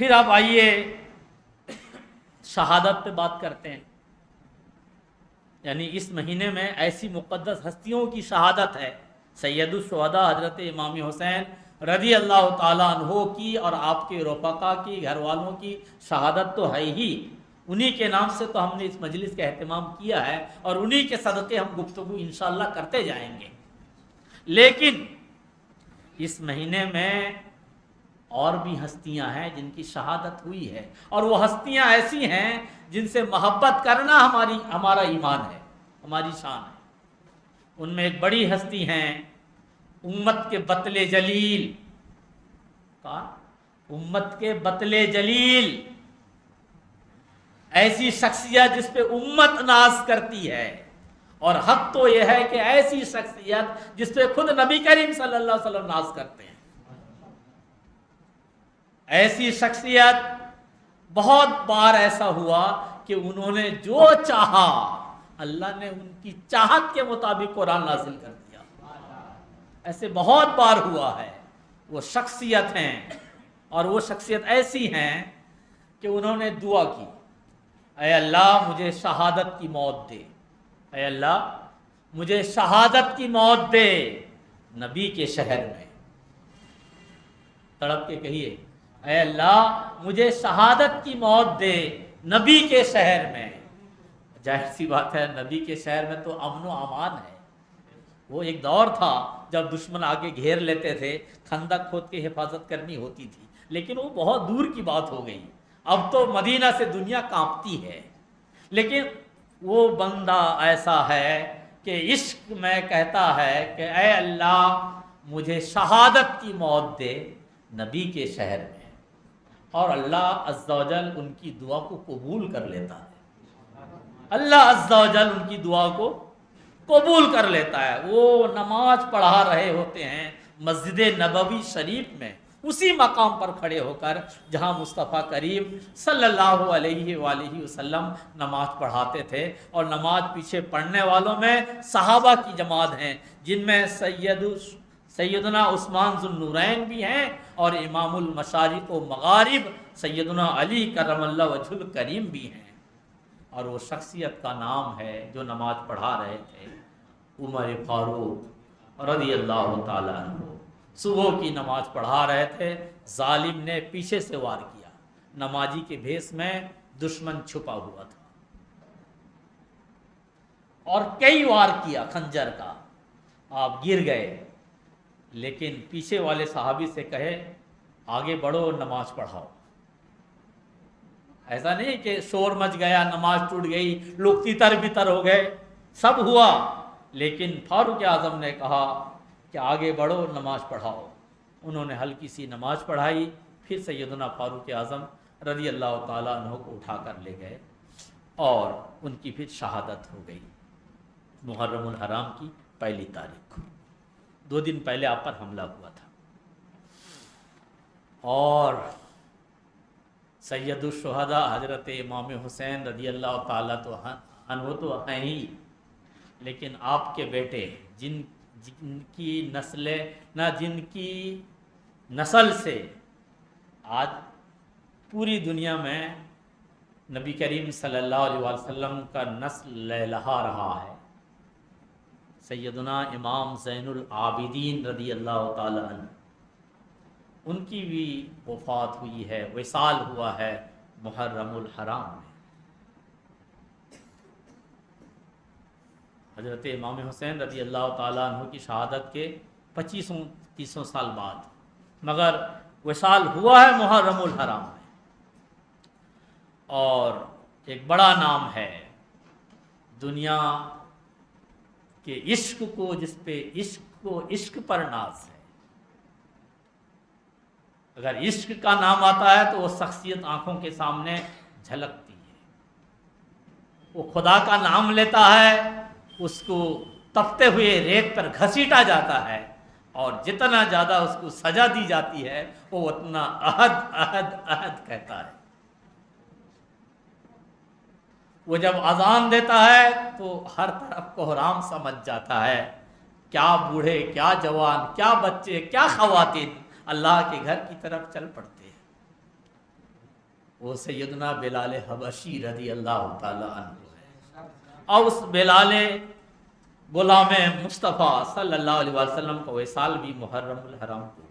پھر اب آئیے شہادت پہ بات کرتے ہیں. یعنی اس مہینے میں ایسی مقدس ہستیوں کی شہادت ہے. سید الشہداء حضرت امام حسین رضی اللہ تعالیٰ عنہ کی اور آپ کے رفقا کی، گھر والوں کی شہادت تو ہے ہی. انہی کے نام سے تو ہم نے اس مجلس کا اہتمام کیا ہے اور انہی کے صدقے ہم گفتگو انشاءاللہ کرتے جائیں گے. لیکن اس مہینے میں اور بھی ہستیاں ہیں جن کی شہادت ہوئی ہے، اور وہ ہستیاں ایسی ہیں جن سے محبت کرنا ہمارا ایمان ہے، ہماری شان ہے. ان میں ایک بڑی ہستی ہیں امت کے بطل جلیل. کہا امت کے بطل جلیل، ایسی شخصیت جس پہ امت ناز کرتی ہے. اور حق تو یہ ہے کہ ایسی شخصیت جس پہ خود نبی کریم صلی اللہ علیہ وسلم ناز کرتے ہیں. ایسی شخصیت بہت بار ایسا ہوا کہ انہوں نے جو چاہا اللہ نے ان کی چاہت کے مطابق قرآن نازل کر دیا. ایسے بہت بار ہوا ہے. وہ شخصیت ہیں اور وہ شخصیت ایسی ہیں کہ انہوں نے دعا کی، اے اللہ مجھے شہادت کی موت دے، اے اللہ مجھے شہادت کی موت دے نبی کے شہر میں. تڑپ کے کہیے اے اللہ مجھے شہادت کی موت دے نبی کے شہر میں. ظاہر سی بات ہے نبی کے شہر میں تو امن و امان ہے. وہ ایک دور تھا جب دشمن آگے گھیر لیتے تھے، خندق کھود کے حفاظت کرنی ہوتی تھی، لیکن وہ بہت دور کی بات ہو گئی. اب تو مدینہ سے دنیا کانپتی ہے. لیکن وہ بندہ ایسا ہے کہ عشق میں کہتا ہے کہ اے اللہ مجھے شہادت کی موت دے نبی کے شہر میں. اور اللہ عز و جل ان کی دعا کو قبول کر لیتا ہے. اللہ عز و جل ان کی دعا کو قبول کر لیتا ہے. وہ نماز پڑھا رہے ہوتے ہیں مسجد نبوی شریف میں، اسی مقام پر کھڑے ہو کر جہاں مصطفیٰ کریم صلی اللہ علیہ وآلہ وسلم نماز پڑھاتے تھے. اور نماز پیچھے پڑھنے والوں میں صحابہ کی جماعت ہیں، جن میں سیدنا عثمان ذو النورین بھی ہیں اور امام المشارق و مغارب سیدنا علی کرم اللہ وجہ الکریم بھی ہیں. اور وہ شخصیت کا نام ہے جو نماز پڑھا رہے تھے عمر فاروق رضی اللہ تعالیٰ عنہ. صبح کی نماز پڑھا رہے تھے، ظالم نے پیچھے سے وار کیا. نمازی کے بھیس میں دشمن چھپا ہوا تھا اور کئی وار کیا خنجر کا. آپ گر گئے، لیکن پیچھے والے صحابی سے کہے آگے بڑھو نماز پڑھاؤ. ایسا نہیں کہ شور مچ گیا، نماز ٹوٹ گئی، لوگ تیتر بتر ہو گئے، سب ہوا. لیکن فاروق اعظم نے کہا کہ آگے بڑھو نماز پڑھاؤ. انہوں نے ہلکی سی نماز پڑھائی. پھر سیدنا فاروق اعظم رضی اللہ تعالیٰ عنہ کو اٹھا کر لے گئے اور ان کی پھر شہادت ہو گئی محرم الحرام کی 1 تاریخ کو. 2 دن پہلے آپ پر حملہ ہوا تھا. اور سید الشہداء حضرت امام حسین رضی اللہ تعالیٰ عنہ تو ہیں ہی، لیکن آپ کے بیٹے جن کی نسل سے آج پوری دنیا میں نبی کریم صلی اللہ علیہ وسلم کا نسل لہلہا رہا ہے، سیدنا امام زین العابدین رضی اللہ تعالی عنہ، ان کی بھی وفات ہوئی ہے، وصال ہوا ہے محرم الحرام میں. حضرت امام حسین رضی اللہ تعالیٰ عنہ کی شہادت کے 25-30 سال بعد، مگر وصال ہوا ہے محرم الحرام میں. اور ایک بڑا نام ہے دنیا کے عشق کو، جس پہ عشق پر ناز ہے. اگر عشق کا نام آتا ہے تو وہ شخصیت آنکھوں کے سامنے جھلکتی ہے. وہ خدا کا نام لیتا ہے، اس کو تپتے ہوئے ریت پر گھسیٹا جاتا ہے، اور جتنا زیادہ اس کو سزا دی جاتی ہے وہ اتنا احد احد احد کہتا ہے. وہ جب اذان دیتا ہے تو ہر طرف کوہرام سمجھ جاتا ہے. کیا بوڑھے، کیا جوان، کیا بچے، کیا خواتین اللہ کے گھر کی طرف چل پڑتے ہیں. وہ سیدنا بلال حبشی رضی اللہ تعالی عنہ ہے، اور اس بلال غلام مصطفیٰ صلی اللہ علیہ وسلم کا وصال بھی محرم الحرام کو